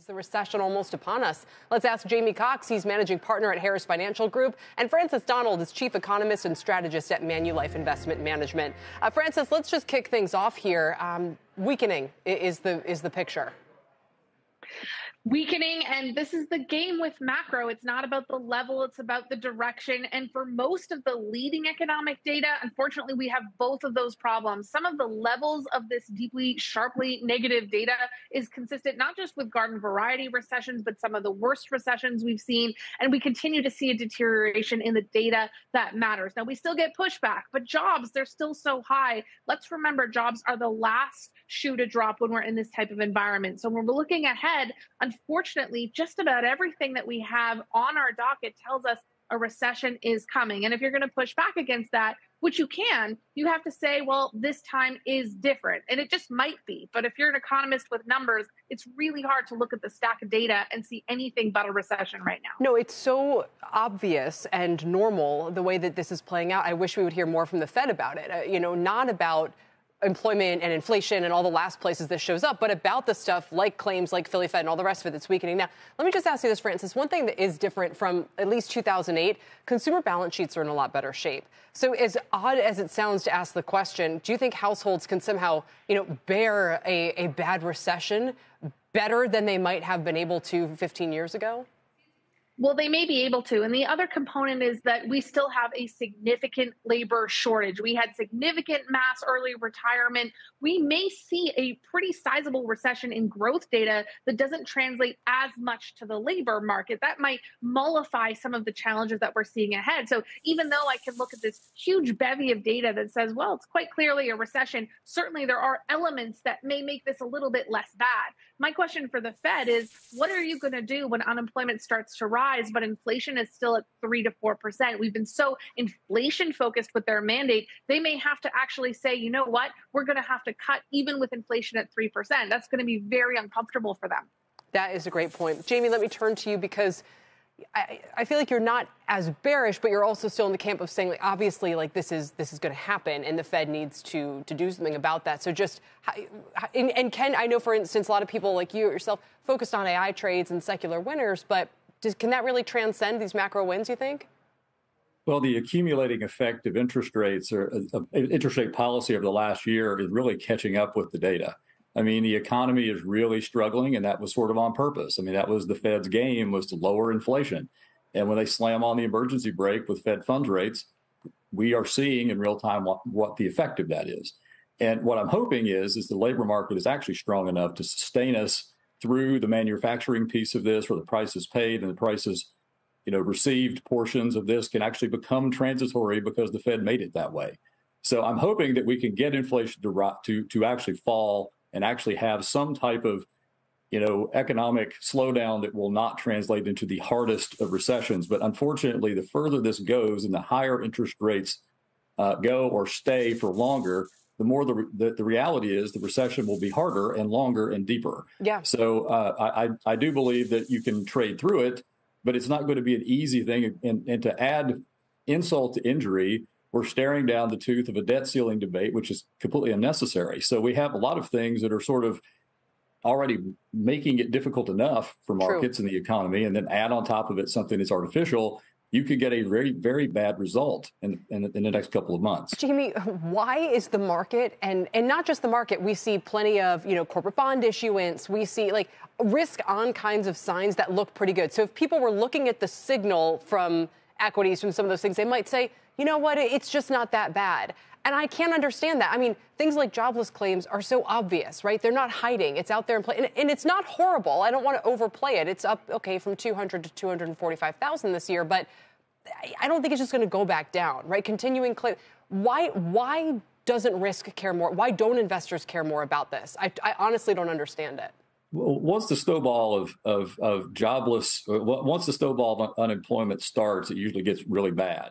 The recession almost upon us. Let's ask Jamie Cox. He's managing partner at Harris Financial Group, and Francis Donald is chief economist and strategist at Manulife Investment Management. Francis, let's just kick things off here. Weakening is the picture. Weakening, and this is the game with macro. It's not about the level, it's about the direction. And for most of the leading economic data, unfortunately, we have both of those problems. Some of the levels of this deeply, sharply negative data is consistent, not just with garden variety recessions, but some of the worst recessions we've seen. And we continue to see a deterioration in the data that matters. Now, we still get pushback, but jobs, they're still so high. Let's remember, jobs are the last shoe to drop when we're in this type of environment. So when we're looking ahead, unfortunately, just about everything that we have on our docket tells us a recession is coming. And if you're going to push back against that, which you can, you have to say, well, this time is different. And it just might be. But if you're an economist with numbers, it's really hard to look at the stack of data and see anything but a recession right now. No, it's so obvious and normal the way that this is playing out. I wish we would hear more from the Fed about it. Not about employment and inflation and all the last places this shows up, but about the stuff like claims like Philly Fed and all the rest of it that's weakening. Now, let me just ask you this, Francis. One thing that is different from at least 2008, consumer balance sheets are in a lot better shape. So as odd as it sounds to ask the question, do you think households can somehow, bear a bad recession better than they might have been able to 15 years ago? Well, they may be able to. And the other component is that we still have a significant labor shortage. We had significant mass early retirement. We may see a pretty sizable recession in growth data that doesn't translate as much to the labor market. That might mollify some of the challenges that we're seeing ahead. So even though I can look at this huge bevy of data that says, well, it's quite clearly a recession, certainly there are elements that may make this a little bit less bad. My question for the Fed is, what are you going to do when unemployment starts to rise, but inflation is still at 3 to 4%? We've been so inflation focused with their mandate. They may have to actually say, you know what, we're going to have to cut even with inflation at 3%. That's going to be very uncomfortable for them. That is a great point. Jamie, let me turn to you because I feel like you're not as bearish, but you're also still in the camp of saying, like, obviously, like this is going to happen, and the Fed needs to do something about that. So just and Ken, I know, for instance, a lot of people like you yourself focused on AI trades and secular winners, but can that really transcend these macro wins, you think? Well, the accumulating effect of interest rates or interest rate policy over the last year is really catching up with the data. I mean, the economy is really struggling, and that was sort of on purpose. I mean, that was the Fed's game, was to lower inflation. And when they slam on the emergency brake with Fed funds rates, we are seeing in real time what the effect of that is. And what I'm hoping is the labor market is actually strong enough to sustain us through the manufacturing piece of this, where the price is paid and the prices, received portions of this can actually become transitory because the Fed made it that way. So I'm hoping that we can get inflation to actually fall and actually have some type of, economic slowdown that will not translate into the hardest of recessions. But unfortunately, the further this goes and the higher interest rates go or stay for longer, the more the reality is the recession will be harder and longer and deeper. Yeah. So I do believe that you can trade through it, but it's not going to be an easy thing. And to add insult to injury, we're staring down the tooth of a debt ceiling debate, which is completely unnecessary. So we have a lot of things that are sort of already making it difficult enough for markets and the economy, and then add on top of it something that's artificial. You could get a very, very bad result in the next couple of months. Jamie, why is the market, and not just the market, we see plenty of, corporate bond issuance. We see like risk on kinds of signs that look pretty good. So if people were looking at the signal from equities, from some of those things, they might say, you know what, it's just not that bad. And I can't understand that. I mean, things like jobless claims are so obvious, right? They're not hiding. It's out there in play. And it's not horrible. I don't want to overplay it. It's up, from 200 to 245,000 this year. But I don't think it's just going to go back down, right? Continuing claim. Why doesn't risk care more? Why don't investors care more about this? I honestly don't understand it. Well, once the snowball of jobless, once the snowball of unemployment starts, it usually gets really bad.